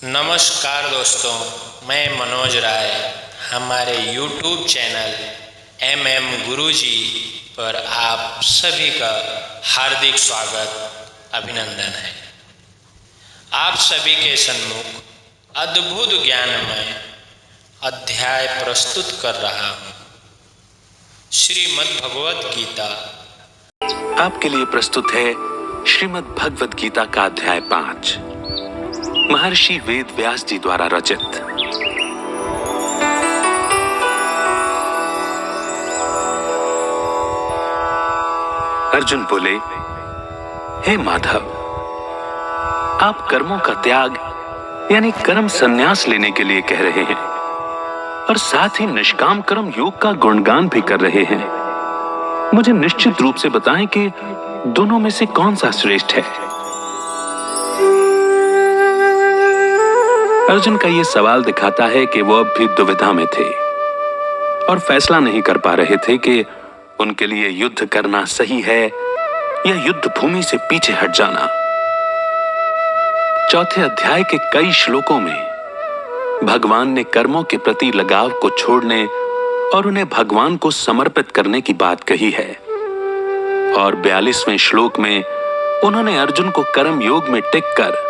नमस्कार दोस्तों, मैं मनोज राय हमारे YouTube चैनल MM गुरुजी पर आप सभी का हार्दिक स्वागत अभिनंदन है। आप सभी के सन्मुख अद्भुत ज्ञानमय अध्याय प्रस्तुत कर रहा हूँ। श्रीमद् भगवत गीता आपके लिए प्रस्तुत है श्रीमद् भगवत गीता का अध्याय 5, महर्षि वेद व्यास जी द्वारा रचित। अर्जुन बोले, हे माधव, आप कर्मों का त्याग यानी कर्म संन्यास लेने के लिए कह रहे हैं और साथ ही निष्काम कर्म योग का गुणगान भी कर रहे हैं। मुझे निश्चित रूप से बताएं कि दोनों में से कौन सा श्रेष्ठ है। अर्जुन का यह सवाल दिखाता है कि वो अब भी दुविधा में थे और फैसला नहीं कर पा रहे थे कि उनके लिए युद्ध करना सही है या युद्ध भूमि से पीछे हट जाना। चौथे अध्याय के कई श्लोकों में भगवान ने कर्मों के प्रति लगाव को छोड़ने और उन्हें भगवान को समर्पित करने की बात कही है और 42वें श्लोक में उन्होंने अर्जुन को कर्म योग में टिककर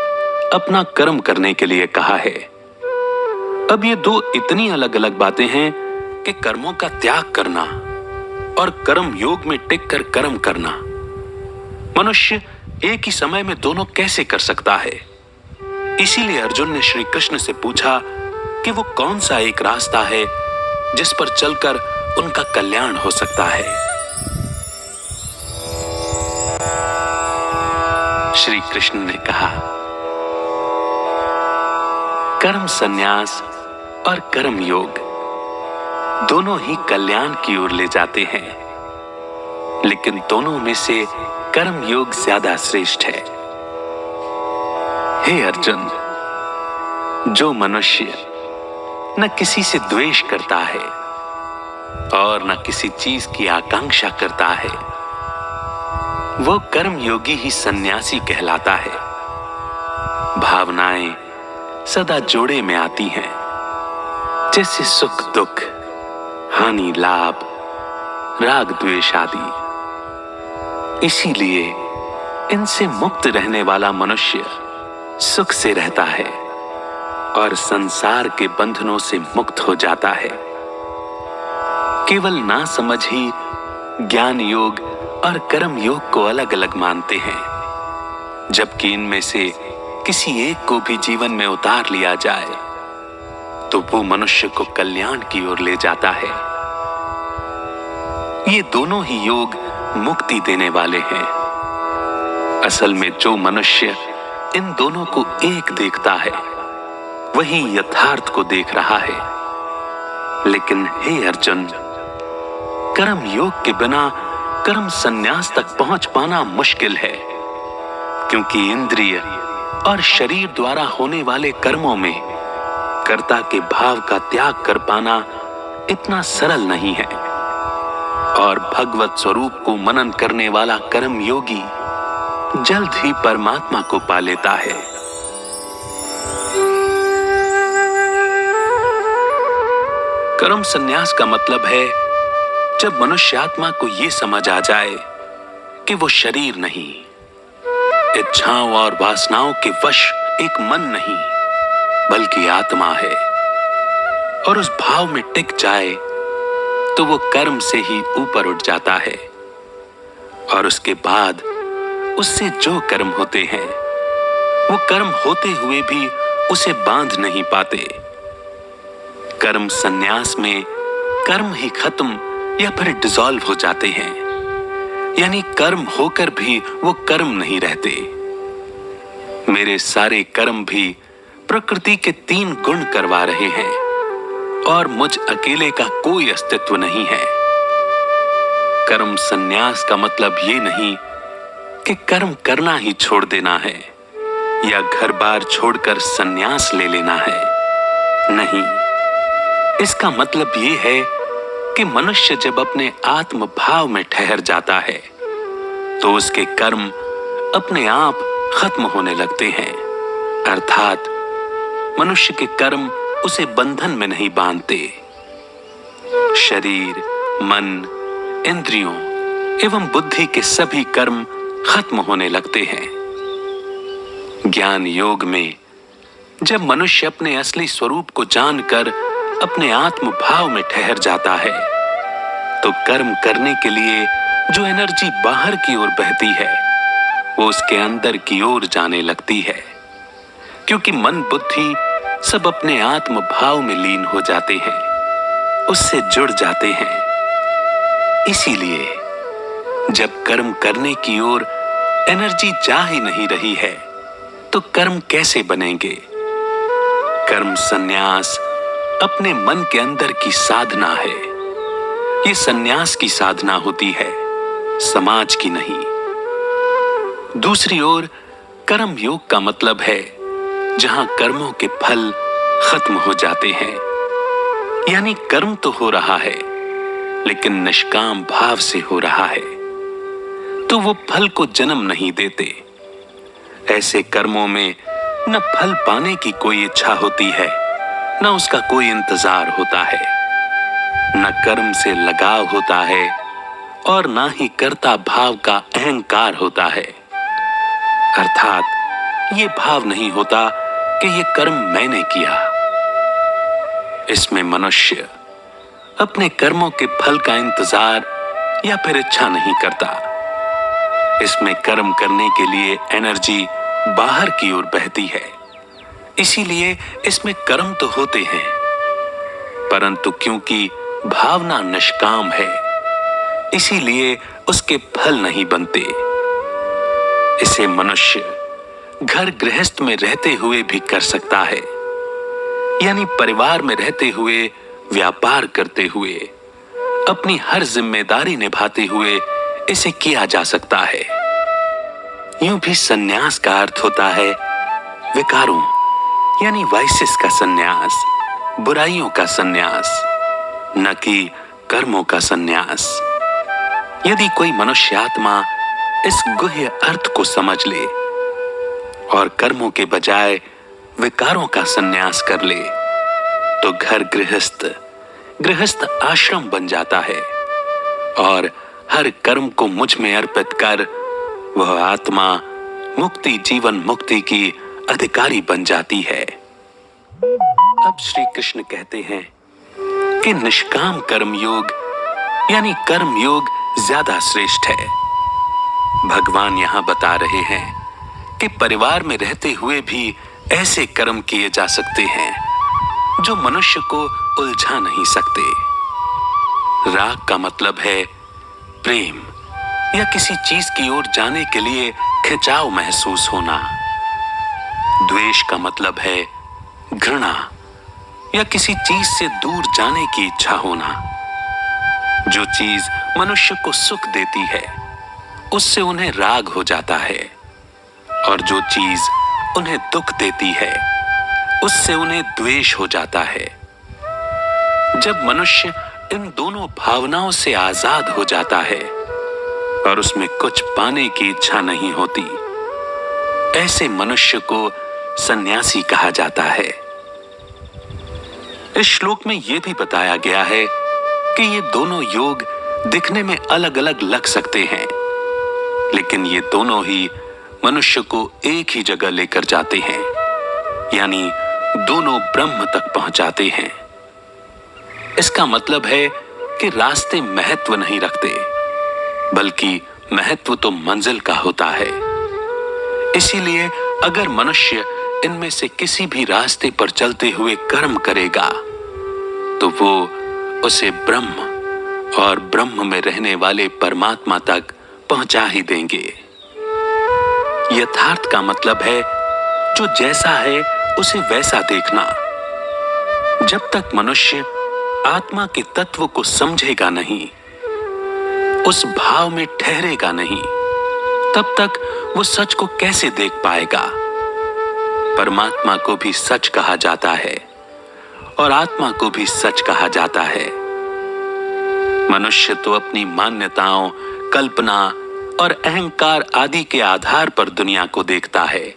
अपना कर्म करने के लिए कहा है। अब ये दो इतनी अलग अलग बातें हैं कि कर्मों का त्याग करना और कर्म योग में टिककर कर्म करना, मनुष्य एक ही समय में दोनों कैसे कर सकता है। इसीलिए अर्जुन ने श्री कृष्ण से पूछा कि वो कौन सा एक रास्ता है जिस पर चलकर उनका कल्याण हो सकता है। श्री कृष्ण ने कहा, कर्म संन्यास और कर्म योग दोनों ही कल्याण की ओर ले जाते हैं, लेकिन दोनों में से कर्म योग ज्यादा श्रेष्ठ है। हे अर्जुन, जो मनुष्य न किसी से द्वेष करता है और न किसी चीज की आकांक्षा करता है, वो कर्म योगी ही सन्यासी कहलाता है। भावनाएं सदा जोड़े में आती हैं, जैसे सुख दुख, हानि लाभ, राग द्वेष आदि। इसीलिए इनसे मुक्त रहने वाला मनुष्य सुख से रहता है और संसार के बंधनों से मुक्त हो जाता है। केवल ना समझ ही ज्ञान योग और कर्म योग को अलग अलग मानते हैं, जबकि इनमें से किसी एक को भी जीवन में उतार लिया जाए तो वो मनुष्य को कल्याण की ओर ले जाता है। ये दोनों ही योग मुक्ति देने वाले हैं। असल में जो मनुष्य इन दोनों को एक देखता है वही यथार्थ को देख रहा है। लेकिन हे अर्जुन, कर्म योग के बिना कर्म संन्यास तक पहुंच पाना मुश्किल है, क्योंकि इंद्रिय और शरीर द्वारा होने वाले कर्मों में कर्ता के भाव का त्याग कर पाना इतना सरल नहीं है और भगवत स्वरूप को मनन करने वाला कर्म योगी जल्द ही परमात्मा को पा लेता है। कर्म संन्यास का मतलब है जब मनुष्यात्मा को यह समझ आ जाए कि वो शरीर नहीं, इच्छाओं और वासनाओं के वश एक मन नहीं बल्कि आत्मा है, और उस भाव में टिक जाए तो वो कर्म से ही ऊपर उठ जाता है और उसके बाद उससे जो कर्म होते हैं वो कर्म होते हुए भी उसे बांध नहीं पाते। कर्म संन्यास में कर्म ही खत्म या फिर डिसॉल्व हो जाते हैं, यानी कर्म होकर भी वो कर्म नहीं रहते। मेरे सारे कर्म भी प्रकृति के 3 गुण करवा रहे हैं और मुझ अकेले का कोई अस्तित्व नहीं है। कर्म संन्यास का मतलब ये नहीं कि कर्म करना ही छोड़ देना है या घर बार छोड़कर संन्यास ले लेना है। नहीं, इसका मतलब ये है कि मनुष्य जब अपने आत्म भाव में ठहर जाता है तो उसके कर्म अपने आप खत्म होने लगते हैं, अर्थात मनुष्य के कर्म उसे बंधन में नहीं बांधते। शरीर, मन, इंद्रियों एवं बुद्धि के सभी कर्म खत्म होने लगते हैं। ज्ञान योग में जब मनुष्य अपने असली स्वरूप को जानकर अपने आत्म भाव में ठहर जाता है, तो कर्म करने के लिए जो एनर्जी बाहर की ओर बहती है, वो उसके अंदर की ओर जाने लगती है, क्योंकि मन बुद्धि सब अपने आत्म भाव में लीन हो जाते हैं, उससे जुड़ जाते हैं। इसीलिए जब कर्म करने की ओर एनर्जी जा ही नहीं रही है, तो कर्म कैसे बनेंगे? कर्म संन्यास अपने मन के अंदर की साधना है। ये संन्यास की साधना होती है, समाज की नहीं। दूसरी ओर कर्म योग का मतलब है जहां कर्मों के फल खत्म हो जाते हैं, यानी कर्म तो हो रहा है लेकिन निष्काम भाव से हो रहा है, तो वो फल को जन्म नहीं देते। ऐसे कर्मों में न फल पाने की कोई इच्छा होती है, न उसका कोई इंतजार होता है, न कर्म से लगाव होता है और न ही कर्ता भाव का अहंकार होता है। अर्थात ये भाव नहीं होता कि ये कर्म मैंने किया। इसमें मनुष्य अपने कर्मों के फल का इंतजार या फिर इच्छा नहीं करता। इसमें कर्म करने के लिए एनर्जी बाहर की ओर बहती है, इसीलिए इसमें कर्म तो होते हैं, परंतु क्योंकि भावना निष्काम है, इसीलिए उसके फल नहीं बनते। इसे मनुष्य घर गृहस्थ में रहते हुए भी कर सकता है, यानी परिवार में रहते हुए, व्यापार करते हुए, अपनी हर जिम्मेदारी निभाते हुए इसे किया जा सकता है। यूं भी संन्यास का अर्थ होता है विकारों यानी वाइसेस का संन्यास, बुराइयों का संन्यास, न कि कर्मों का संन्यास। यदि कोई मनुष्य आत्मा इस गुह्य अर्थ को समझ ले और कर्मों के बजाय विकारों का संन्यास कर ले, तो घर गृहस्थ आश्रम बन जाता है और हर कर्म को मुझ में अर्पित कर वह आत्मा मुक्ति, जीवन मुक्ति की अधिकारी बन जाती है। अब श्री कृष्ण कहते हैं कि निष्काम कर्म योग यानी कर्म योग ज्यादा श्रेष्ठ है। भगवान यहां बता रहे हैं कि परिवार में रहते हुए भी ऐसे कर्म किए जा सकते हैं जो मनुष्य को उलझा नहीं सकते। राग का मतलब है प्रेम या किसी चीज की ओर जाने के लिए खिंचाव महसूस होना। द्वेष का मतलब है घृणा या किसी चीज से दूर जाने की इच्छा होना। जो चीज मनुष्य को सुख देती है, उससे उन्हें राग हो जाता है, और जो चीज उन्हें दुख देती है, उससे उन्हें द्वेष हो जाता है। जब मनुष्य इन दोनों भावनाओं से आजाद हो जाता है और उसमें कुछ पाने की इच्छा नहीं होती, ऐसे मनुष्य को सन्यासी कहा जाता है। इस श्लोक में यह भी बताया गया है कि ये दोनों योग दिखने में अलग अलग लग सकते हैं, लेकिन ये दोनों ही मनुष्य को एक ही जगह लेकर जाते हैं, यानी दोनों ब्रह्म तक पहुंचाते हैं। इसका मतलब है कि रास्ते महत्व नहीं रखते, बल्कि महत्व तो मंजिल का होता है। इसीलिए अगर मनुष्य इनमें से किसी भी रास्ते पर चलते हुए कर्म करेगा, तो वो उसे ब्रह्म और ब्रह्म में रहने वाले परमात्मा तक पहुंचा ही देंगे। यथार्थ का मतलब है जो जैसा है उसे वैसा देखना। जब तक मनुष्य आत्मा के तत्व को समझेगा नहीं, उस भाव में ठहरेगा नहीं, तब तक वो सच को कैसे देख पाएगा। परमात्मा को भी सच कहा जाता है और आत्मा को भी सच कहा जाता है। मनुष्य तो अपनी मान्यताओं, कल्पना और अहंकार आदि के आधार पर दुनिया को देखता है,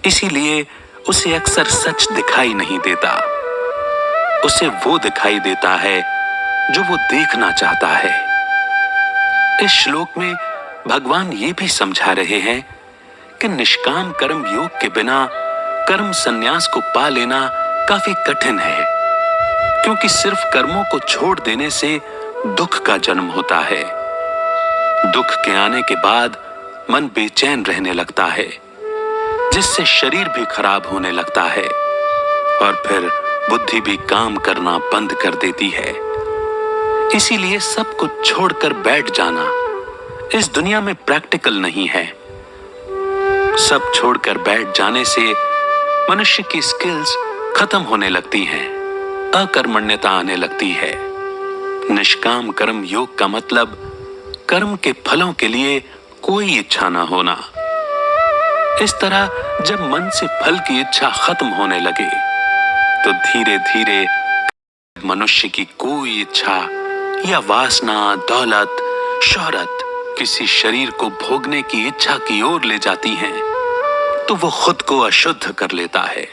इसीलिए उसे अक्सर सच दिखाई नहीं देता, उसे वो दिखाई देता है जो वो देखना चाहता है। इस श्लोक में भगवान ये भी समझा रहे हैं कि निष्काम कर्म योग के बिना कर्म संन्यास को पा लेना काफी कठिन है, क्योंकि सिर्फ कर्मों को छोड़ देने से दुख का जन्म होता है। दुख के आने के बाद मन बेचैन रहने लगता है, जिससे शरीर भी खराब होने लगता है और फिर बुद्धि भी काम करना बंद कर देती है। इसीलिए सब कुछ छोड़कर बैठ जाना इस दुनिया में प्रैक्टिकल नहीं है। सब छोड़कर बैठ जाने से मनुष्य की स्किल्स खत्म होने लगती हैं, अकर्मण्यता आने लगती है। निष्काम कर्म योग का मतलब कर्म के फलों के लिए कोई इच्छा ना होना। इस तरह जब मन से फल की इच्छा खत्म होने लगे तो धीरे धीरे मनुष्य की कोई इच्छा या वासना, दौलत, शोहरत किसी शरीर को भोगने की इच्छा की ओर ले जाती हैं, तो वो खुद को अशुद्ध कर लेता है।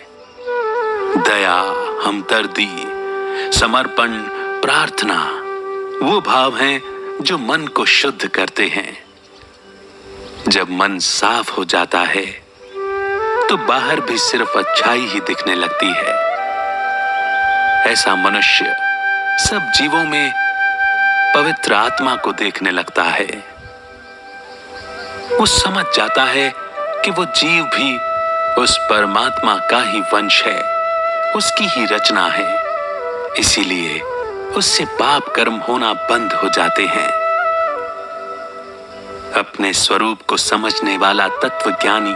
दया, हमदर्दी, समर्पण, प्रार्थना वो भाव हैं जो मन को शुद्ध करते हैं। जब मन साफ हो जाता है तो बाहर भी सिर्फ अच्छाई ही दिखने लगती है। ऐसा मनुष्य सब जीवों में पवित्र आत्मा को देखने लगता है। वो समझ जाता है कि वो जीव भी उस परमात्मा का ही वंश है, उसकी ही रचना है। इसीलिए उससे पाप कर्म होना बंद हो जाते हैं। अपने स्वरूप को समझने वाला तत्व ज्ञानी,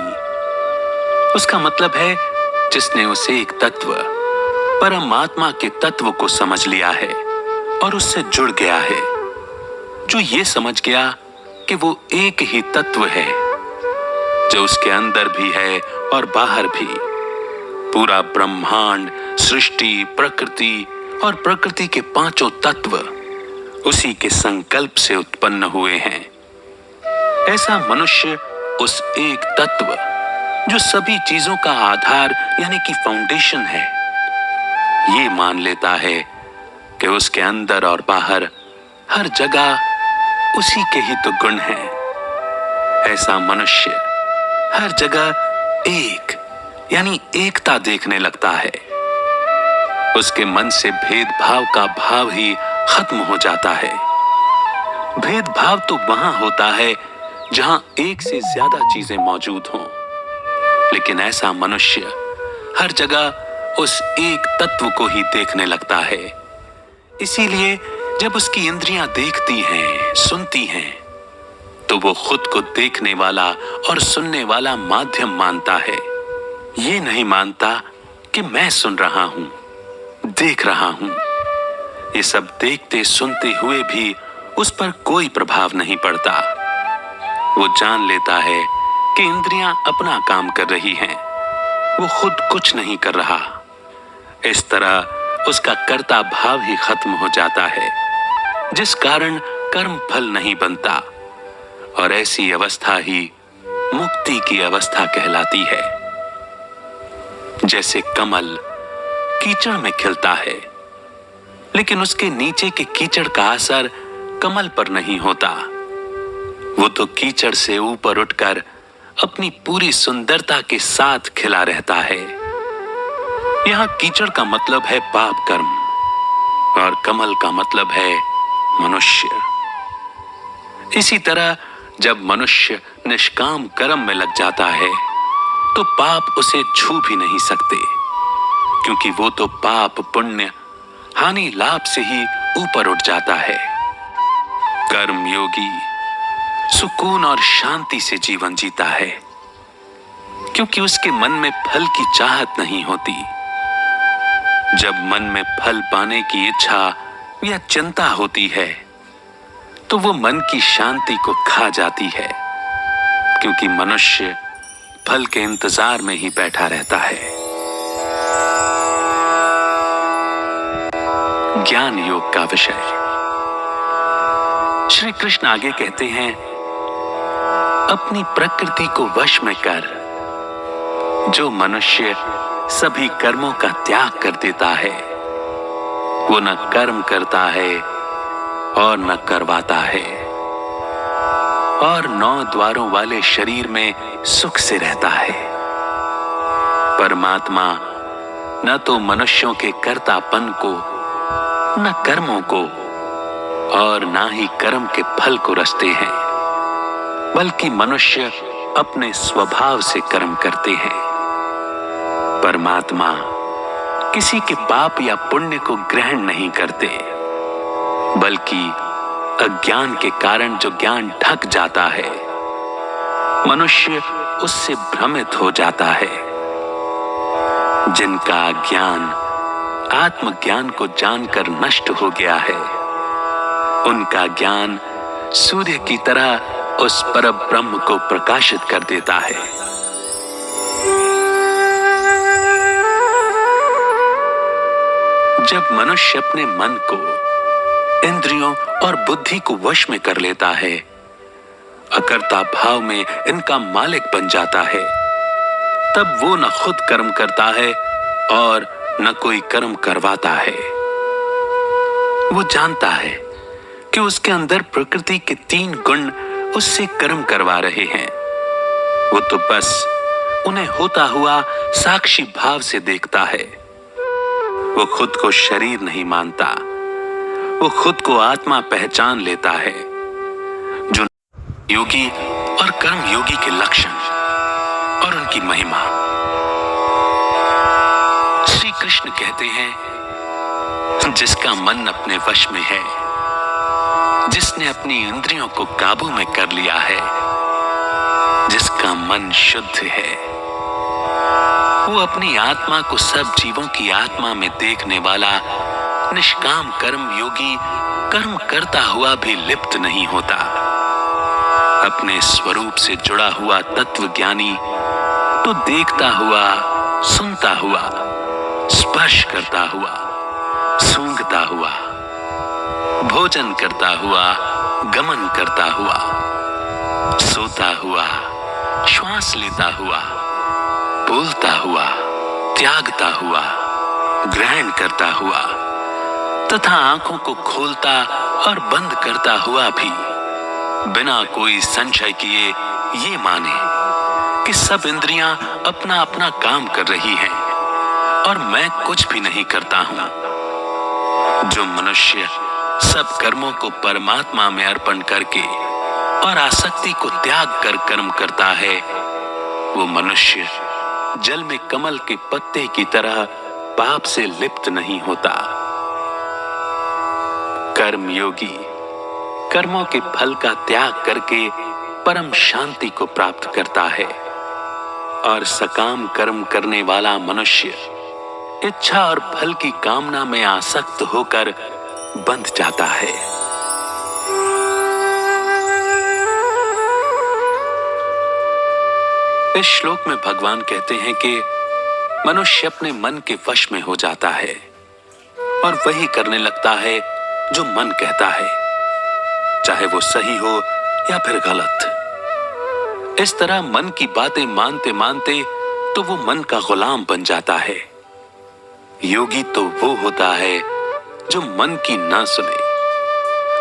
उसका मतलब है जिसने उसे एक तत्व, परमात्मा के तत्व को समझ लिया है और उससे जुड़ गया है, जो ये समझ गया कि वो एक ही तत्व है, जो उसके अंदर भी है और बाहर भी। पूरा ब्रह्मांड, सृष्टि, प्रकृति और प्रकृति के पांचों तत्व उसी के संकल्प से उत्पन्न हुए हैं। ऐसा मनुष्य उस एक तत्व, जो सभी चीजों का आधार यानी कि फाउंडेशन है, ये मान लेता है कि उसके अंदर और बाहर हर जगह उसी के ही तो गुण हैं। ऐसा मनुष्य हर जगह एक यानी एकता देखने लगता है। उसके मन से भेदभाव का भाव ही खत्म हो जाता है। भेदभाव तो वहां होता है जहां एक से ज्यादा चीजें मौजूद हों, लेकिन ऐसा मनुष्य हर जगह उस एक तत्व को ही देखने लगता है। इसीलिए जब उसकी इंद्रियां देखती हैं, सुनती हैं, तो वो खुद को देखने वाला और सुनने वाला माध्यम मानता है। ये नहीं मानता कि मैं सुन रहा हूं, देख रहा हूं। ये सब देखते सुनते हुए भी उस पर कोई प्रभाव नहीं पड़ता। वो जान लेता है कि इंद्रियां अपना काम कर रही हैं, वो खुद कुछ नहीं कर रहा। इस तरह उसका कर्ता भाव ही खत्म हो जाता है, जिस कारण कर्म फल नहीं बनता, और ऐसी अवस्था ही मुक्ति की अवस्था कहलाती है। जैसे कमल कीचड़ में खिलता है, लेकिन उसके नीचे के कीचड़ का असर कमल पर नहीं होता। वो तो कीचड़ से ऊपर उठकर अपनी पूरी सुंदरता के साथ खिला रहता है। यहां कीचड़ का मतलब है पाप कर्म और कमल का मतलब है मनुष्य। इसी तरह जब मनुष्य निष्काम कर्म में लग जाता है तो पाप उसे छू भी नहीं सकते, क्योंकि वो तो पाप पुण्य हानि लाभ से ही ऊपर उठ जाता है। कर्म योगी सुकून और शांति से जीवन जीता है, क्योंकि उसके मन में फल की चाहत नहीं होती। जब मन में फल पाने की इच्छा या चिंता होती है तो वो मन की शांति को खा जाती है, क्योंकि मनुष्य फल के इंतजार में ही बैठा रहता है। ज्ञान योग का विषय। श्री कृष्ण आगे कहते हैं, अपनी प्रकृति को वश में कर जो मनुष्य सभी कर्मों का त्याग कर देता है। वो न कर्म करता है और न करवाता है, और 9 द्वारों वाले शरीर में सुख से रहता है। परमात्मा न तो मनुष्यों के कर्तापन को, न कर्मों को, और ना ही कर्म के फल को रचते हैं, बल्कि मनुष्य अपने स्वभाव से कर्म करते हैं। परमात्मा किसी के पाप या पुण्य को ग्रहण नहीं करते, बल्कि अज्ञान के कारण जो ज्ञान ढक जाता है, मनुष्य उससे भ्रमित हो जाता है। जिनका ज्ञान आत्मज्ञान को जानकर नष्ट हो गया है, उनका ज्ञान सूर्य की तरह उस परब्रह्म को प्रकाशित कर देता है। जब मनुष्य अपने मन को, इंद्रियों और बुद्धि को वश में कर लेता है, अकर्ता भाव में इनका मालिक बन जाता है, तब वो न खुद कर्म करता है और न कोई कर्म करवाता है। वो जानता है कि उसके अंदर प्रकृति के 3 गुण उससे कर्म करवा रहे हैं। वो तो बस उन्हें होता हुआ साक्षी भाव से देखता है। वो खुद को शरीर नहीं मानता, वो खुद को आत्मा पहचान लेता है। जो योगी और कर्म योगी के लक्षण और उनकी महिमा। श्री कृष्ण कहते हैं, जिसका मन अपने वश में है, जिसने अपनी इंद्रियों को काबू में कर लिया है, जिसका मन शुद्ध है, वो अपनी आत्मा को सब जीवों की आत्मा में देखने वाला निष्काम कर्म योगी कर्म करता हुआ भी लिप्त नहीं होता। अपने स्वरूप से जुड़ा हुआ तत्व ज्ञानी तो देखता हुआ, सुनता हुआ, स्पर्श करता हुआ, सूंघता हुआ, भोजन करता हुआ, गमन करता हुआ, सोता हुआ, श्वास लेता हुआ, बोलता हुआ, त्यागता हुआ, ग्रहण करता हुआ तथा आंखों को खोलता और बंद करता हुआ भी बिना कोई संशय किए ये माने कि सब इंद्रियां अपना अपना काम कर रही हैं और मैं कुछ भी नहीं करता हूं। जो मनुष्य सब कर्मों को परमात्मा में अर्पण करके और आसक्ति को त्याग कर कर्म करता है, वो मनुष्य जल में कमल के पत्ते की तरह पाप से लिप्त नहीं होता। कर्म योगी कर्मों के फल का त्याग करके परम शांति को प्राप्त करता है, और सकाम कर्म करने वाला मनुष्य इच्छा और फल की कामना में आसक्त होकर बंध जाता है। इस श्लोक में भगवान कहते हैं कि मनुष्य अपने मन के वश में हो जाता है और वही करने लगता है जो मन कहता है, चाहे वो सही हो या फिर गलत। इस तरह मन की बातें मानते मानते तो वो मन का गुलाम बन जाता है। योगी तो वो होता है जो मन की ना सुने,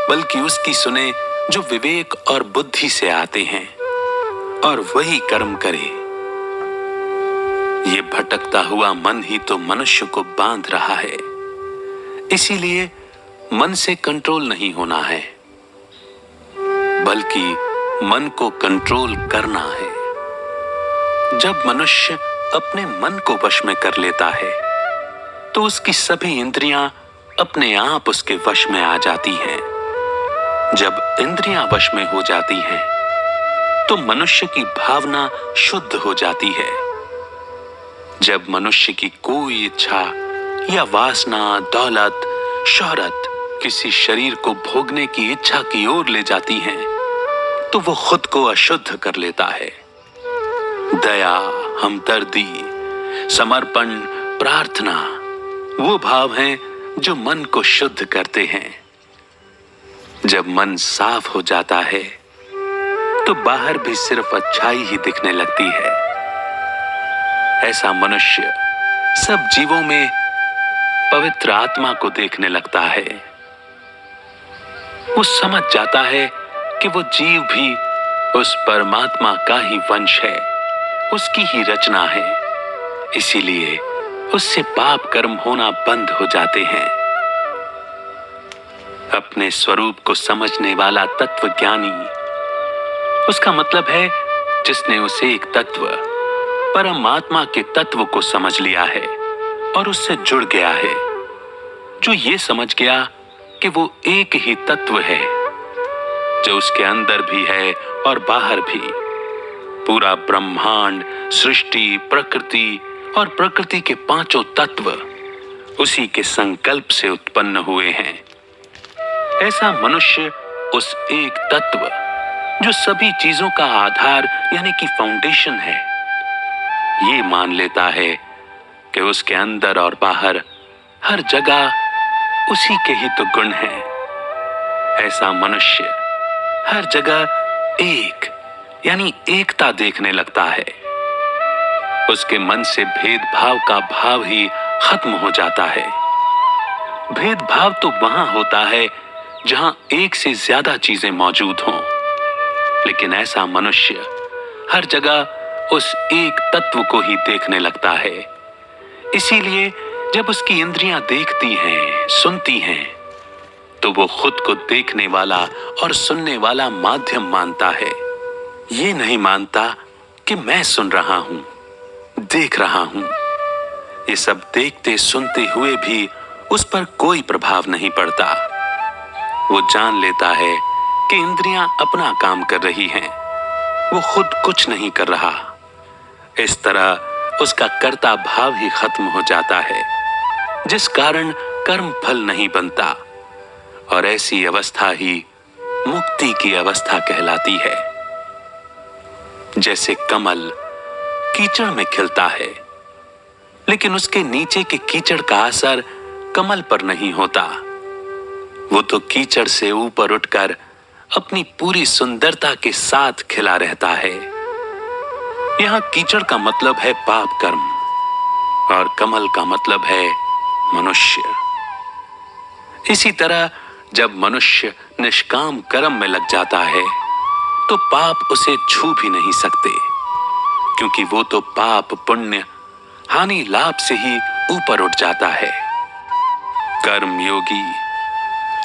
बल्कि उसकी सुने जो विवेक और बुद्धि से आते हैं, और वही कर्म करे। ये भटकता हुआ मन ही तो मनुष्य को बांध रहा है। इसीलिए मन से कंट्रोल नहीं होना है, बल्कि मन को कंट्रोल करना है। जब मनुष्य अपने मन को वश में कर लेता है, तो उसकी सभी इंद्रियां अपने आप उसके वश में आ जाती हैं। जब इंद्रियां वश में हो जाती हैं, तो मनुष्य की भावना शुद्ध हो जाती है। जब मनुष्य की कोई इच्छा या वासना, दौलत, शोहरत किसी शरीर को भोगने की इच्छा की ओर ले जाती हैं, तो वो खुद को अशुद्ध कर लेता है। दया, हमदर्दी, समर्पण, प्रार्थना वो भाव हैं जो मन को शुद्ध करते हैं। जब मन साफ हो जाता है, तो बाहर भी सिर्फ अच्छाई ही दिखने लगती है। ऐसा मनुष्य सब जीवों में पवित्र आत्मा को देखने लगता है। वो समझ जाता है कि वो जीव भी उस परमात्मा का ही वंश है, उसकी ही रचना है। इसीलिए उससे पाप कर्म होना बंद हो जाते हैं। अपने स्वरूप को समझने वाला तत्व ज्ञानी, उसका मतलब है जिसने उस एक तत्व परमात्मा के तत्व को समझ लिया है और उससे जुड़ गया है, जो ये समझ गया कि वो एक ही तत्व है, जो उसके अंदर भी है और बाहर भी। पूरा ब्रह्मांड, सृष्टि, प्रकृति और प्रकृति के पांचों तत्व उसी के संकल्प से उत्पन्न हुए हैं। ऐसा मनुष्य उस एक तत्व, जो सभी चीजों का आधार यानी कि फाउंडेशन है, ये मान लेता है कि उसके अंदर और बाहर हर जगह उसी के ही तो गुण हैं। ऐसा मनुष्य हर जगह एक यानी एकता देखने लगता है। उसके मन से भेदभाव का भाव ही खत्म हो जाता है। भेदभाव तो वहां होता है जहां एक से ज्यादा चीजें मौजूद हों, लेकिन ऐसा मनुष्य हर जगह उस एक तत्व को ही देखने लगता है। इसीलिए जब उसकी इंद्रियां देखती हैं, सुनती हैं, तो वो खुद को देखने वाला और सुनने वाला माध्यम मानता है। ये नहीं मानता कि मैं सुन रहा हूं, देख रहा हूं। ये सब देखते सुनते हुए भी उस पर कोई प्रभाव नहीं पड़ता। वो जान लेता है कि इंद्रियां अपना काम कर रही हैं, वो खुद कुछ नहीं कर रहा। इस तरह उसका कर्ता भाव ही खत्म हो जाता है, जिस कारण कर्म फल नहीं बनता, और ऐसी अवस्था ही मुक्ति की अवस्था कहलाती है। जैसे कमल कीचड़ में खिलता है, लेकिन उसके नीचे के कीचड़ का असर कमल पर नहीं होता। वो तो कीचड़ से ऊपर उठकर अपनी पूरी सुंदरता के साथ खिला रहता है। यहां कीचड़ का मतलब है पाप कर्म और कमल का मतलब है मनुष्य। इसी तरह जब मनुष्य निष्काम कर्म में लग जाता है, तो पाप उसे छू भी नहीं सकते, क्योंकि वो तो पाप पुण्य हानि लाभ से ही ऊपर उठ जाता है। कर्म योगी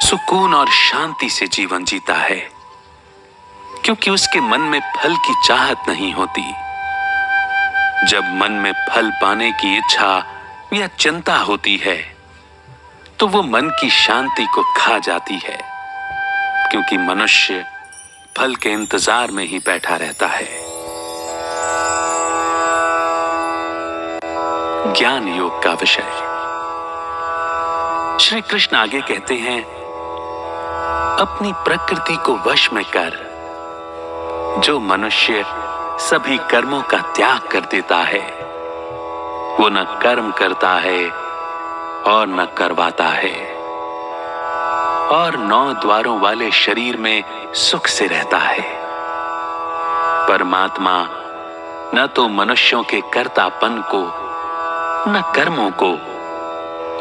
सुकून और शांति से जीवन जीता है, क्योंकि उसके मन में फल की चाहत नहीं होती। जब मन में फल पाने की इच्छा या चिंता होती है, तो वो मन की शांति को खा जाती है, क्योंकि मनुष्य फल के इंतजार में ही बैठा रहता है। ज्ञान योग का विषय। श्री कृष्ण आगे कहते हैं, अपनी प्रकृति को वश में कर। जो मनुष्य सभी कर्मों का त्याग कर देता है, वो न कर्म करता है और न करवाता है, और 9 द्वारों वाले शरीर में सुख से रहता है। परमात्मा न तो मनुष्यों के कर्तापन को, न कर्मों को,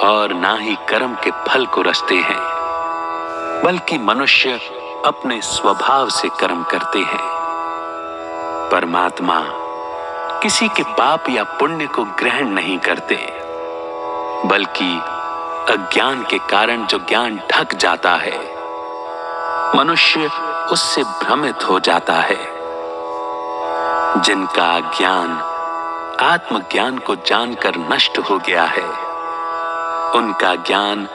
और ना ही कर्म के फल को रचते हैं, बल्कि मनुष्य अपने स्वभाव से कर्म करते हैं। परमात्मा किसी के पाप या पुण्य को ग्रहण नहीं करते, बल्कि अज्ञान के कारण जो ज्ञान ढक जाता है, मनुष्य उससे भ्रमित हो जाता है। जिनका ज्ञान आत्मज्ञान को जानकर नष्ट हो गया है, उनका ज्ञान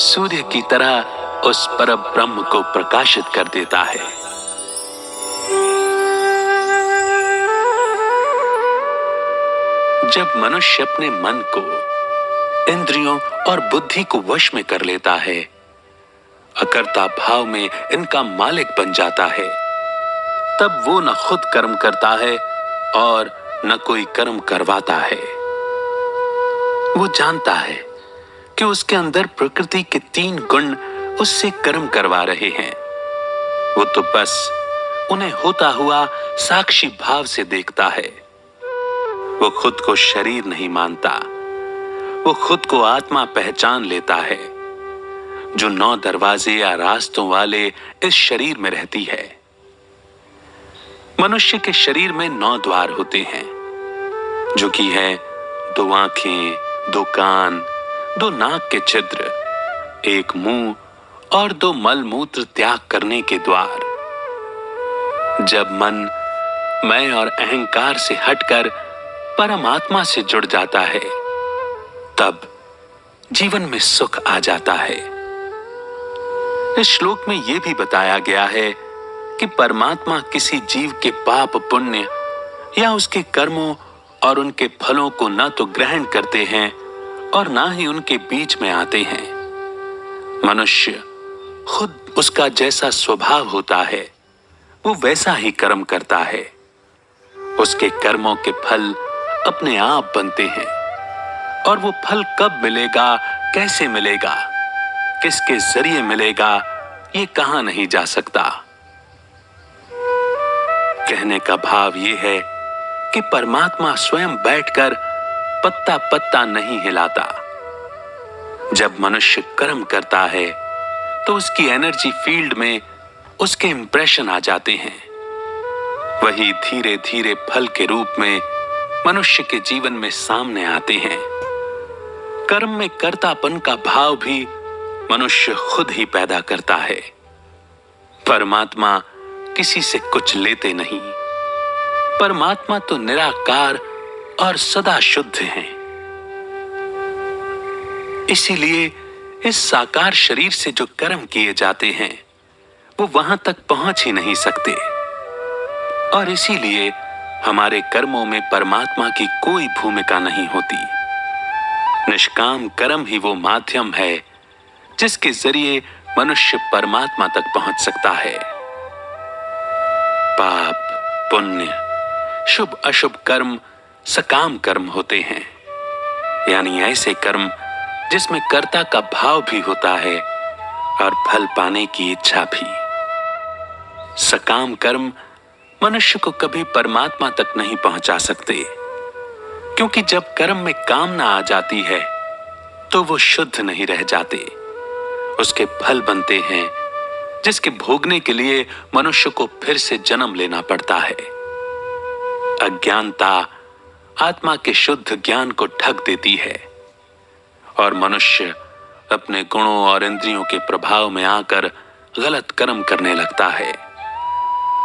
सूर्य की तरह उस परब्रह्म को प्रकाशित कर देता है। जब मनुष्य अपने मन को, इंद्रियों और बुद्धि को वश में कर लेता है, अकर्ता भाव में इनका मालिक बन जाता है, तब वो न खुद कर्म करता है और न कोई कर्म करवाता है। वो जानता है कि उसके अंदर प्रकृति के 3 गुण उससे कर्म करवा रहे हैं। वो तो बस उन्हें होता हुआ साक्षी भाव से देखता है। वो खुद को शरीर नहीं मानता, वो खुद को आत्मा पहचान लेता है, जो 9 दरवाजे या रास्तों वाले इस शरीर में रहती है। मनुष्य के शरीर में 9 द्वार होते हैं, जो कि है 2 आंखें, 2 कान, 2 नाक के छिद्र, 1 मुंह और 2 मल मूत्र त्याग करने के द्वार। जब मन मैं और अहंकार से हटकर परमात्मा से जुड़ जाता है, तब जीवन में सुख आ जाता है। इस श्लोक में यह भी बताया गया है कि परमात्मा किसी जीव के पाप पुण्य या उसके कर्मों और उनके फलों को न तो ग्रहण करते हैं और ना ही उनके बीच में आते हैं। मनुष्य खुद उसका जैसा स्वभाव होता है, वो वैसा ही कर्म करता है। उसके कर्मों के फल अपने आप बनते हैं, और वो फल कब मिलेगा, कैसे मिलेगा, किसके जरिए मिलेगा, ये कहा नहीं जा सकता। कहने का भाव ये है कि परमात्मा स्वयं बैठकर पत्ता पत्ता नहीं हिलाता। जब मनुष्य कर्म करता है तो उसकी एनर्जी फील्ड में उसके इंप्रेशन आ जाते हैं। वही धीरे धीरे फल के रूप में मनुष्य के जीवन में सामने आते हैं। कर्म में कर्तापन का भाव भी मनुष्य खुद ही पैदा करता है। परमात्मा किसी से कुछ लेते नहीं। परमात्मा तो निराकार और सदा शुद्ध हैं। इसीलिए इस साकार शरीर से जो कर्म किए जाते हैं वो वहां तक पहुंच ही नहीं सकते, और इसीलिए हमारे कर्मों में परमात्मा की कोई भूमिका नहीं होती। निष्काम कर्म ही वो माध्यम है जिसके जरिए मनुष्य परमात्मा तक पहुंच सकता है। पाप, पुण्य, शुभ अशुभ कर्म सकाम कर्म होते हैं, यानी ऐसे कर्म जिसमें कर्ता का भाव भी होता है और फल पाने की इच्छा भी। सकाम कर्म मनुष्य को कभी परमात्मा तक नहीं पहुंचा सकते, क्योंकि जब कर्म में कामना आ जाती है तो वो शुद्ध नहीं रह जाते। उसके फल बनते हैं जिसके भोगने के लिए मनुष्य को फिर से जन्म लेना पड़ता है। अज्ञानता आत्मा के शुद्ध ज्ञान को ठग देती है और मनुष्य अपने गुणों और इंद्रियों के प्रभाव में आकर गलत कर्म करने लगता है।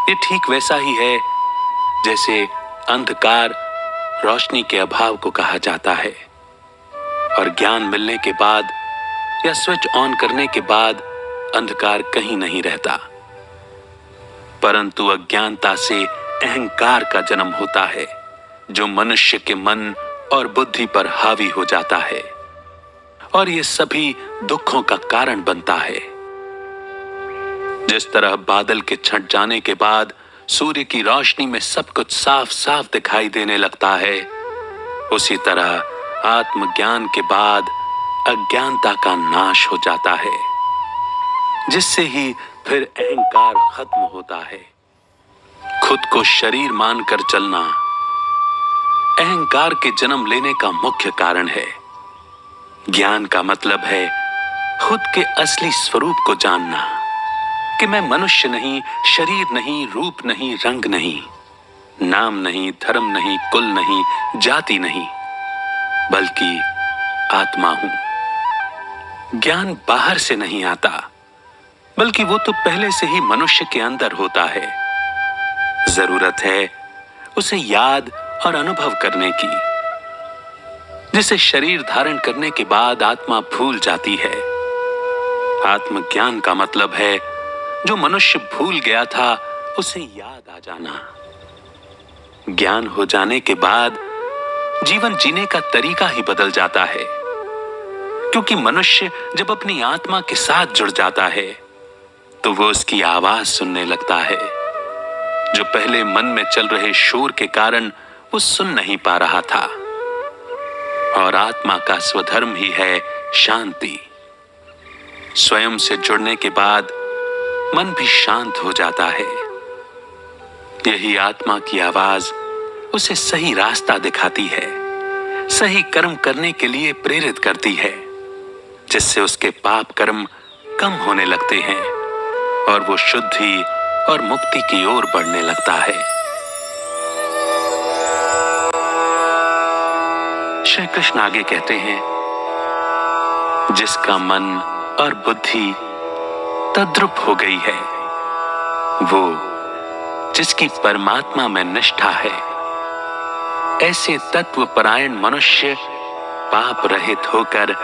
ये ठीक वैसा ही है जैसे अंधकार रोशनी के अभाव को कहा जाता है, और ज्ञान मिलने के बाद या स्विच ऑन करने के बाद अंधकार कहीं नहीं रहता। परंतु अज्ञानता से अहंकार का जन्म होता है, जो मनुष्य के मन और बुद्धि पर हावी हो जाता है, और ये सभी दुखों का कारण बनता है। जिस तरह बादल के छंट जाने के बाद सूर्य की रोशनी में सब कुछ साफ साफ दिखाई देने लगता है, उसी तरह आत्मज्ञान के बाद अज्ञानता का नाश हो जाता है, जिससे ही फिर अहंकार खत्म होता है। खुद को शरीर मानकर चलना अहंकार के जन्म लेने का मुख्य कारण है। ज्ञान का मतलब है खुद के असली स्वरूप को जानना, कि मैं मनुष्य नहीं, शरीर नहीं, रूप नहीं, रंग नहीं, नाम नहीं, धर्म नहीं, कुल नहीं, जाति नहीं, बल्कि आत्मा हूं। ज्ञान बाहर से नहीं आता, बल्कि वो तो पहले से ही मनुष्य के अंदर होता है। जरूरत है उसे याद और अनुभव करने की, जिसे शरीर धारण करने के बाद आत्मा भूल जाती है। आत्मज्ञान का मतलब है जो मनुष्य भूल गया था उसे याद आ जाना। ज्ञान हो जाने के बाद जीवन जीने का तरीका ही बदल जाता है, क्योंकि मनुष्य जब अपनी आत्मा के साथ जुड़ जाता है तो वो उसकी आवाज सुनने लगता है, जो पहले मन में चल रहे शोर के कारण वो सुन नहीं पा रहा था। और आत्मा का स्वधर्म ही है शांति। स्वयं से जुड़ने के बाद मन भी शांत हो जाता है। यही आत्मा की आवाज उसे सही रास्ता दिखाती है, सही कर्म करने के लिए प्रेरित करती है, जिससे उसके पाप कर्म कम होने लगते हैं और वो शुद्धि और मुक्ति की ओर बढ़ने लगता है। श्री कृष्ण आगे कहते हैं, जिसका मन और बुद्धि तद्रुप हो गई है, वो जिसकी परमात्मा में निष्ठा है, ऐसे तत्वपरायण मनुष्य पाप रहित होकर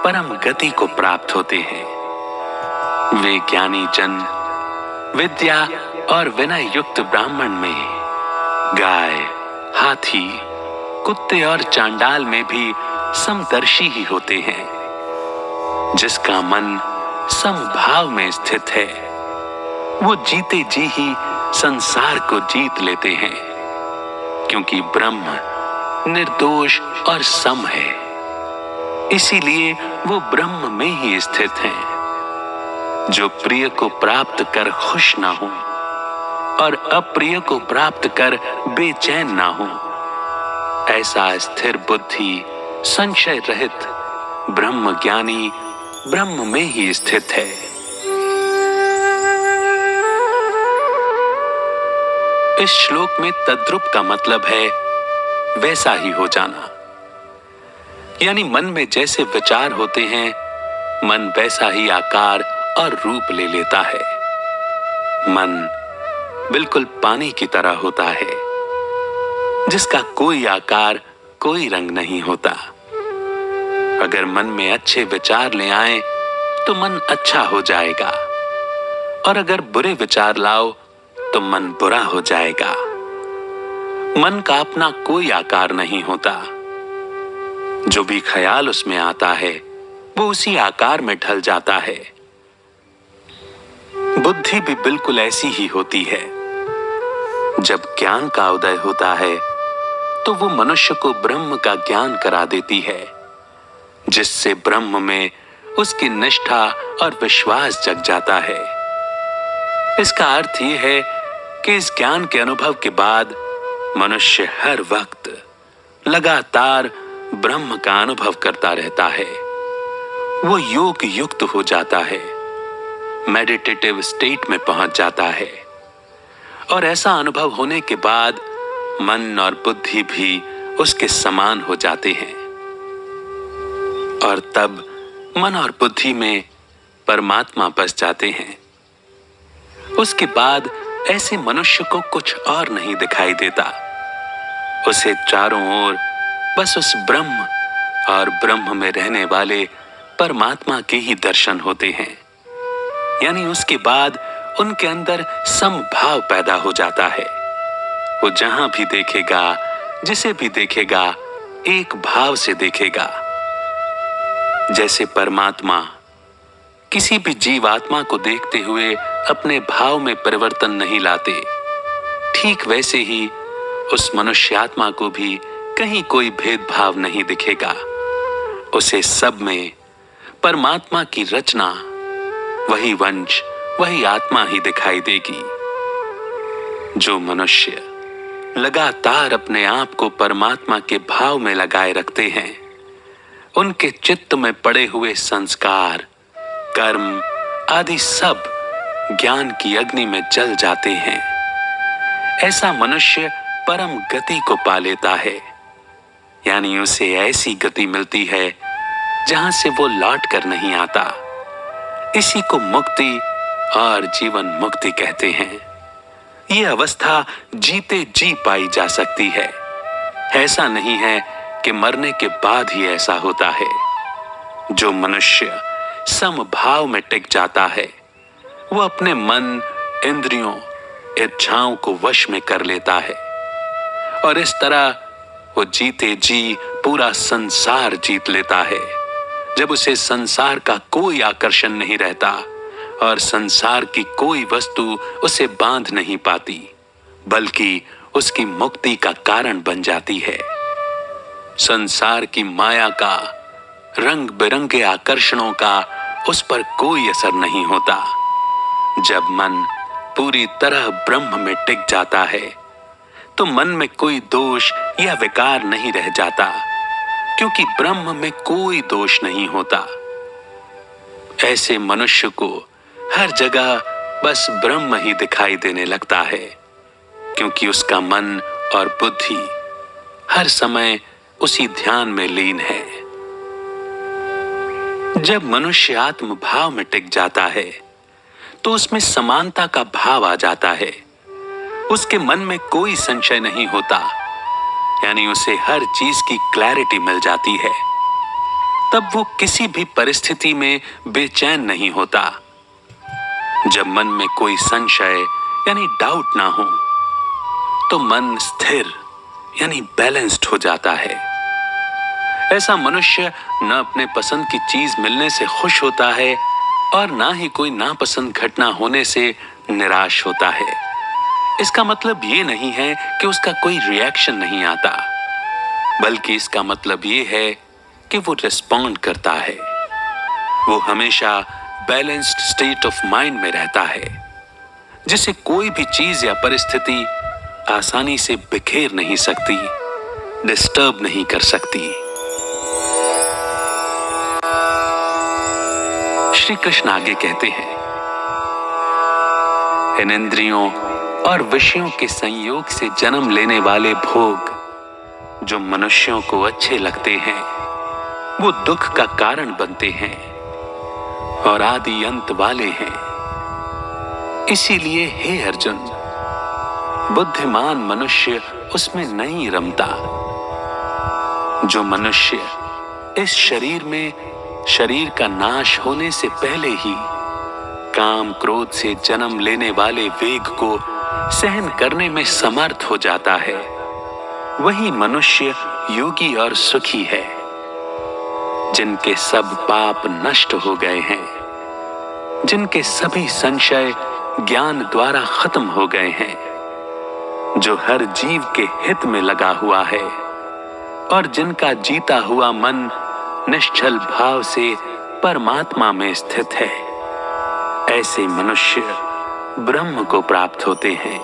परम गति को प्राप्त होते हैं। वे ज्ञानी जन विद्या और विनय युक्त ब्राह्मण में, गाय, हाथी, कुत्ते और चांडाल में भी समदर्शी ही होते हैं। जिसका मन समभाव में स्थित है, वो जीते जी ही संसार को जीत लेते हैं, क्योंकि ब्रह्म निर्दोष और सम है। इसीलिए वो ब्रह्म में ही स्थित हैं। जो प्रिय को प्राप्त कर खुश ना हो और अप्रिय को प्राप्त कर बेचैन ना हो, ऐसा स्थिर बुद्धि संशय रहित ब्रह्म ज्ञानी ब्रह्म में ही स्थित है। इस श्लोक में तद्रुप का मतलब है वैसा ही हो जाना, यानी मन में जैसे विचार होते हैं, मन वैसा ही आकार और रूप ले लेता है। मन बिल्कुल पानी की तरह होता है, जिसका कोई आकार, कोई रंग नहीं होता। अगर मन में अच्छे विचार ले आए तो मन अच्छा हो जाएगा, और अगर बुरे विचार लाओ तो मन बुरा हो जाएगा। मन का अपना कोई आकार नहीं होता। जो भी ख्याल उसमें आता है, वो उसी आकार में ढल जाता है। बुद्धि भी बिल्कुल ऐसी ही होती है। जब ज्ञान का उदय होता है, तो वो मनुष्य को ब्रह्म का ज्ञान करा देती है, जिससे ब्रह्म में उसकी निष्ठा और विश्वास जग जाता है। इसका अर्थ यह है कि इस ज्ञान के अनुभव के बाद मनुष्य हर वक्त लगातार ब्रह्म का अनुभव करता रहता है। वो योग युक्त हो जाता है, मेडिटेटिव स्टेट में पहुंच जाता है, और ऐसा अनुभव होने के बाद मन और बुद्धि भी उसके समान हो जाते हैं, और तब मन और बुद्धि में परमात्मा बस जाते हैं। उसके बाद ऐसे मनुष्य को कुछ और नहीं दिखाई देता। उसे चारों ओर बस उस ब्रह्म और ब्रह्म में रहने वाले परमात्मा के ही दर्शन होते हैं। यानी उसके बाद उनके अंदर समभाव पैदा हो जाता है। वो जहां भी देखेगा, जिसे भी देखेगा, एक भाव से देखेगा। जैसे परमात्मा किसी भी जीवात्मा को देखते हुए अपने भाव में परिवर्तन नहीं लाते, ठीक वैसे ही उस मनुष्यात्मा को भी कहीं कोई भेदभाव नहीं दिखेगा। उसे सब में परमात्मा की रचना, वही वंश, वही आत्मा ही दिखाई देगी। जो मनुष्य लगातार अपने आप को परमात्मा के भाव में लगाए रखते हैं, उनके चित्त में पड़े हुए संस्कार, कर्म आदि सब ज्ञान की अग्नि में जल जाते हैं। ऐसा मनुष्य परम गति को पा लेता है, यानी उसे ऐसी गति मिलती है जहां से वो लौट कर नहीं आता। इसी को मुक्ति और जीवन मुक्ति कहते हैं। ये अवस्था जीते जी पाई जा सकती है। ऐसा नहीं है कि मरने के बाद ही ऐसा होता है। जो मनुष्य समभाव में टिक जाता है, वो अपने मन, इंद्रियों, इच्छाओं को वश में कर लेता है, और इस तरह वो जीते जी पूरा संसार जीत लेता है। जब उसे संसार का कोई आकर्षण नहीं रहता और संसार की कोई वस्तु उसे बांध नहीं पाती, बल्कि उसकी मुक्ति का कारण बन जाती है। संसार की माया का, रंग बिरंगे आकर्षणों का उस पर कोई असर नहीं होता। जब मन पूरी तरह ब्रह्म में टिक जाता है, तो मन में कोई दोष या विकार नहीं रह जाता, क्योंकि ब्रह्म में कोई दोष नहीं होता। ऐसे मनुष्य को हर जगह बस ब्रह्म ही दिखाई देने लगता है, क्योंकि उसका मन और बुद्धि हर समय उसी ध्यान में लीन है। जब मनुष्य आत्म भाव में टिक जाता है तो उसमें समानता का भाव आ जाता है। उसके मन में कोई संशय नहीं होता, यानी उसे हर चीज की क्लैरिटी मिल जाती है। तब वो किसी भी परिस्थिति में बेचैन नहीं होता। जब मन में कोई संशय यानी डाउट ना हो तो मन स्थिर यानी बैलेंस्ड हो जाता है। ऐसा मनुष्य न अपने पसंद की चीज मिलने से खुश होता है और ना ही कोई नापसंद घटना होने से निराश होता है। इसका मतलब ये नहीं है कि उसका कोई रिएक्शन नहीं आता, बल्कि इसका मतलब ये है कि वो रिस्पॉन्ड करता है। वो हमेशा बैलेंस्ड स्टेट ऑफ माइंड में रहता है, जिसे कोई भी चीज या परिस्थिति आसानी से बिखेर नहीं सकती, डिस्टर्ब नहीं कर सकती। श्री कृष्ण आगे कहते हैं, इन इंद्रियों और विषयों के संयोग से जन्म लेने वाले भोग जो मनुष्यों को अच्छे लगते हैं वो दुख का कारण बनते हैं और आदि अंत वाले हैं। इसीलिए हे अर्जुन, बुद्धिमान मनुष्य उसमें नहीं रमता। जो मनुष्य इस शरीर में शरीर का नाश होने से पहले ही काम क्रोध से जन्म लेने वाले वेग को सहन करने में समर्थ हो जाता है, वही मनुष्य योगी और सुखी है। जिनके सब पाप नष्ट हो गए हैं, जिनके सभी संशय ज्ञान द्वारा खत्म हो गए हैं, जो हर जीव के हित में लगा हुआ है और जिनका जीता हुआ मन निश्चल भाव से परमात्मा में स्थित है, ऐसे मनुष्य ब्रह्म को प्राप्त होते हैं।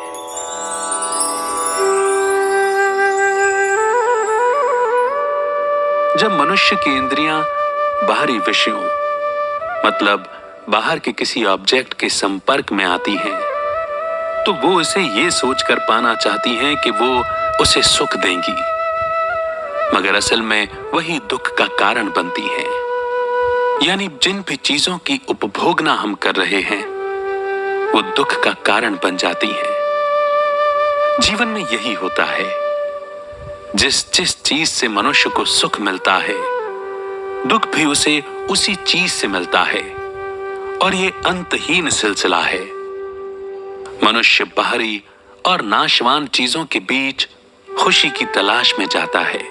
जब मनुष्य की इंद्रियां बाहरी विषयों मतलब बाहर के किसी ऑब्जेक्ट के संपर्क में आती हैं, तो वो उसे ये सोचकर पाना चाहती हैं कि वो उसे सुख देंगी, मगर असल में वही दुख का कारण बनती है। यानी जिन भी चीजों की उपभोगना हम कर रहे हैं वो दुख का कारण बन जाती हैं। जीवन में यही होता है, जिस जिस चीज से मनुष्य को सुख मिलता है, दुख भी उसे उसी चीज से मिलता है और ये अंतहीन सिलसिला है। मनुष्य बाहरी और नाशवान चीजों के बीच खुशी की तलाश में जाता है।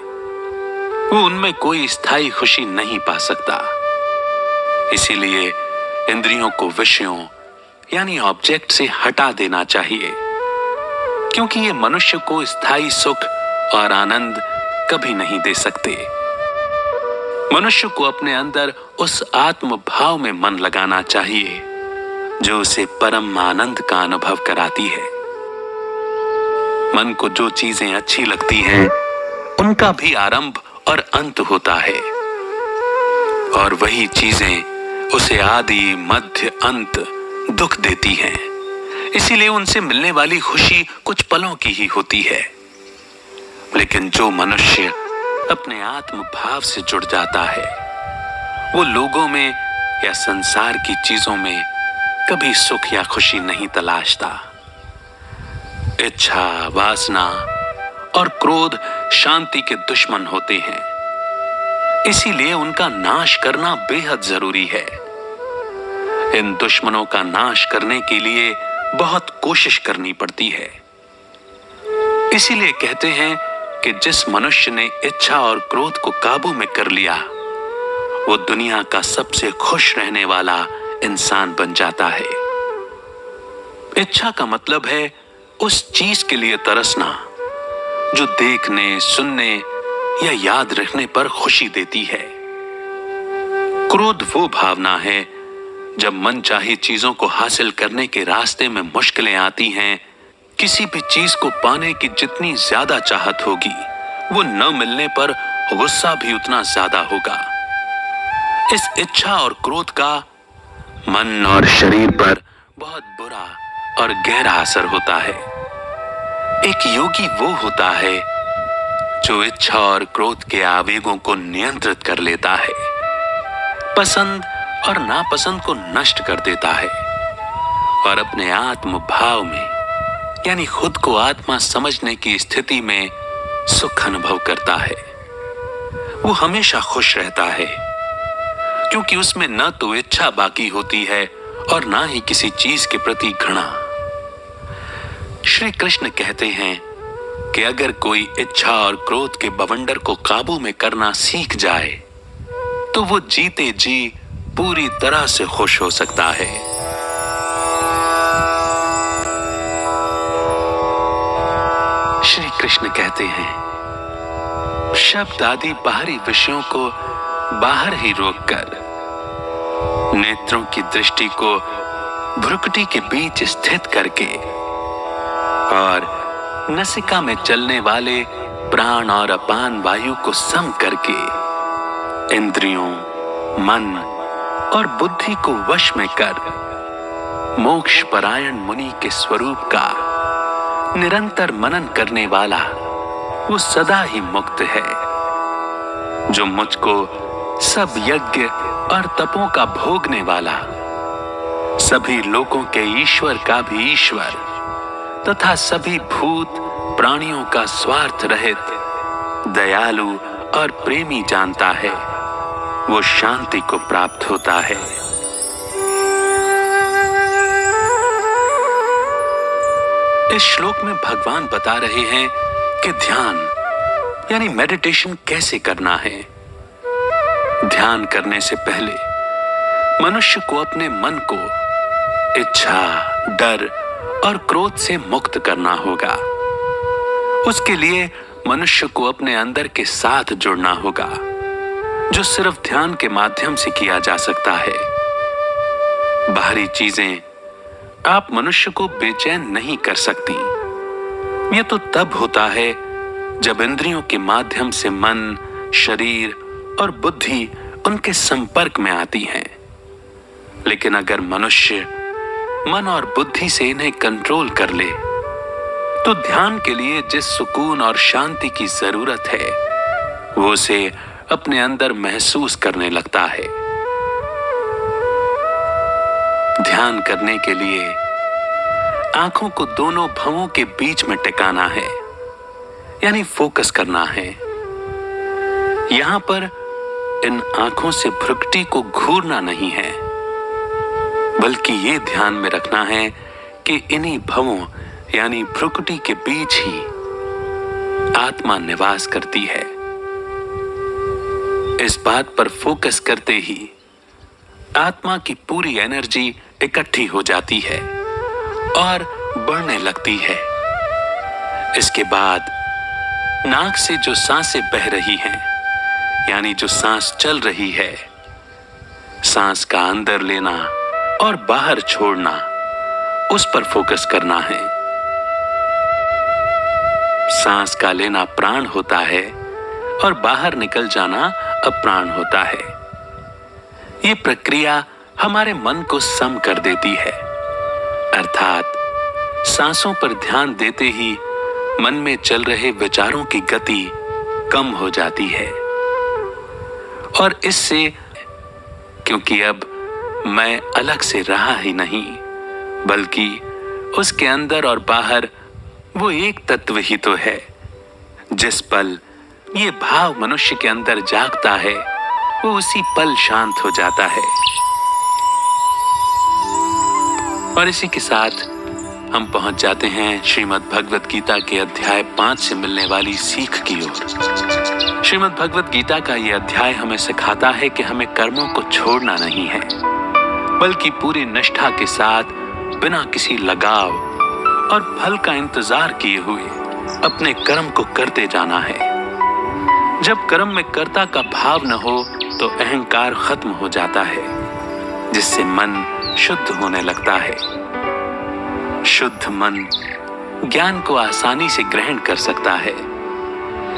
वो उनमें कोई स्थायी खुशी नहीं पा सकता। इसीलिए इंद्रियों को विषयों यानी ऑब्जेक्ट से हटा देना चाहिए, क्योंकि ये मनुष्य को स्थायी सुख और आनंद कभी नहीं दे सकते। मनुष्य को अपने अंदर उस आत्म भाव में मन लगाना चाहिए जो उसे परम आनंद का अनुभव कराती है। मन को जो चीजें अच्छी लगती हैं, उनका भी आरंभ और अंत होता है, और वही चीजें उसे आदि मध्य अंत दुख देती हैं। इसीलिए उनसे मिलने वाली खुशी कुछ पलों की ही होती है। लेकिन जो मनुष्य अपने आत्म भाव से जुड़ जाता है, वो लोगों में या संसार की चीजों में कभी सुख या खुशी नहीं तलाशता। इच्छा, वासना और क्रोध शांति के दुश्मन होते हैं, इसीलिए उनका नाश करना बेहद जरूरी है। इन दुश्मनों का नाश करने के लिए बहुत कोशिश करनी पड़ती है। इसीलिए कहते हैं कि जिस मनुष्य ने इच्छा और क्रोध को काबू में कर लिया, वो दुनिया का सबसे खुश रहने वाला इंसान बन जाता है। इच्छा का मतलब है उस चीज के लिए तरसना जो देखने, सुनने या याद रखने पर खुशी देती है। क्रोध वो भावना है जब मनचाही चीजों को हासिल करने के रास्ते में मुश्किलें आती हैं। किसी भी चीज को पाने की जितनी ज्यादा चाहत होगी, वो न मिलने पर गुस्सा भी उतना ज्यादा होगा। इस इच्छा और क्रोध का मन और शरीर पर बहुत बुरा और गहरा असर होता है। एक योगी वो होता है जो इच्छा और क्रोध के आवेगों को नियंत्रित कर लेता है, पसंद और नापसंद को नष्ट कर देता है और अपने आत्म भाव में यानी खुद को आत्मा समझने की स्थिति में सुख अनुभव करता है। वो हमेशा खुश रहता है क्योंकि उसमें न तो इच्छा बाकी होती है और ना ही किसी चीज के प्रति घृणा। श्री कृष्ण कहते हैं कि अगर कोई इच्छा और क्रोध के बवंडर को काबू में करना सीख जाए तो वो जीते जी पूरी तरह से खुश हो सकता है। श्री कृष्ण कहते हैं, शब्द आदि बाहरी विषयों को बाहर ही रोककर नेत्रों की दृष्टि को भ्रुकुटी के बीच स्थित करके और नसिका में चलने वाले प्राण और अपान वायु को सम करके इंद्रियों, मन और बुद्धि को वश में कर मोक्ष परायण मुनि के स्वरूप का निरंतर मनन करने वाला वो सदा ही मुक्त है। जो मुझको सब यज्ञ और तपों का भोगने वाला, सभी लोगों के ईश्वर का भी ईश्वर तथा सभी भूत प्राणियों का स्वार्थ रहित दयालु और प्रेमी जानता है, वो शांति को प्राप्त होता है। इस श्लोक में भगवान बता रहे हैं कि ध्यान यानी मेडिटेशन कैसे करना है। ध्यान करने से पहले मनुष्य को अपने मन को इच्छा, डर और क्रोध से मुक्त करना होगा। उसके लिए मनुष्य को अपने अंदर के साथ जुड़ना होगा, जो सिर्फ ध्यान के माध्यम से किया जा सकता है। बाहरी चीजें आप मनुष्य को बेचैन नहीं कर सकती। यह तो तब होता है जब इंद्रियों के माध्यम से मन, शरीर और बुद्धि उनके संपर्क में आती हैं। लेकिन अगर मनुष्य मन और बुद्धि से इन्हें कंट्रोल कर ले तो ध्यान के लिए जिस सुकून और शांति की जरूरत है वो उसे अपने अंदर महसूस करने लगता है। ध्यान करने के लिए आंखों को दोनों भवों के बीच में टिकाना है, यानी फोकस करना है। यहां पर इन आंखों से भ्रुकुटी को घूरना नहीं है, बल्कि ये ध्यान में रखना है कि इन्हीं भवों यानी भ्रुकुटी के बीच ही आत्मा निवास करती है। इस बात पर फोकस करते ही आत्मा की पूरी एनर्जी इकट्ठी हो जाती है और बढ़ने लगती है। इसके बाद नाक से जो सांसें बह रही हैं, यानी जो सांस चल रही है, सांस का अंदर लेना और बाहर छोड़ना, उस पर फोकस करना है। सांस का लेना प्राण होता है और बाहर निकल जाना अप्राण होता है। ये प्रक्रिया हमारे मन को सम कर देती है, अर्थात सांसों पर ध्यान देते ही मन में चल रहे विचारों की गति कम हो जाती है। और इससे, क्योंकि अब मैं अलग से रहा ही नहीं, बल्कि उसके अंदर और बाहर वो एक तत्व ही तो है। जिस पल ये भाव मनुष्य के अंदर जागता है वो उसी पल शांत हो जाता है। और इसी के साथ हम पहुंच जाते हैं श्रीमद् भगवत गीता के अध्याय 5 से मिलने वाली सीख की ओर। श्रीमद् भगवत गीता का यह अध्याय हमें सिखाता है कि हमें कर्मों को छोड़ना नहीं है, बल्कि पूरी निष्ठा के साथ बिना किसी लगाव और फल का इंतजार किए हुए अपने कर्म को करते जाना है। जब कर्म में कर्ता का भाव न हो तो अहंकार खत्म हो जाता है, जिससे मन शुद्ध होने लगता है। शुद्ध मन ज्ञान को आसानी से ग्रहण कर सकता है,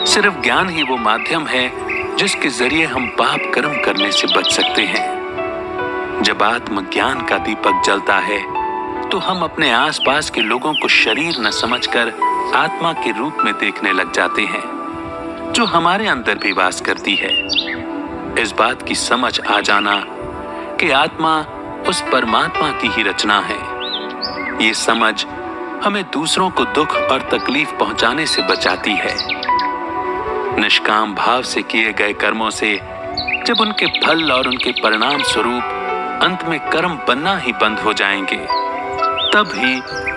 सिर्फ ज्ञान ही वो माध्यम है जिसके जरिए हम पाप कर्म करने से बच सकते हैं। जब आत्मज्ञान का दीपक जलता है तो हम अपने आसपास के लोगों को शरीर न समझकर आत्मा के रूप में देखने लग जाते हैं, जो हमारे अंदर भी वास करती है। इस बात की समझ आ जाना कि आत्मा उस परमात्मा की ही रचना है, ये समझ हमें दूसरों को दुख और तकलीफ पहुंचाने से बचाती है। निष्काम भाव से किए गए कर्मों से जब उनके फल और उनके परिणाम स्वरूप अंत में कर्म बनना ही बंद हो जाएंगे, तब ही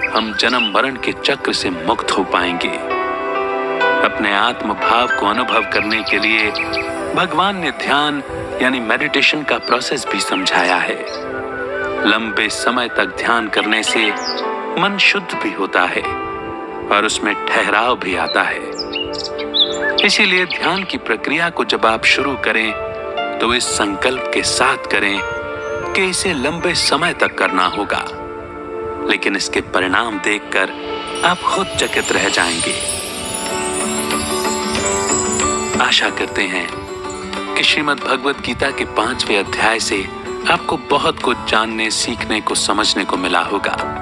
हम जन्म मरण के चक्र से मुक्त हो पाएंगे। अपने आत्म भाव को अनुभव करने के लिए भगवान ने ध्यान यानी मेडिटेशन का प्रोसेस भी समझाया है। लंबे समय तक ध्यान करने से मन शुद्ध भी होता है और उसमें ठहराव भी आता है। इसीलिए ध्यान की प्रक्रिया को जब आप शुरू करें तो इस संकल्प के साथ करें कि इसे लंबे समय तक करना होगा, लेकिन इसके परिणाम देखकर आप खुद चकित रह जाएंगे। आशा करते हैं कि श्रीमद् भगवद गीता के 5वें अध्याय से आपको बहुत कुछ जानने, सीखने को, समझने को मिला होगा।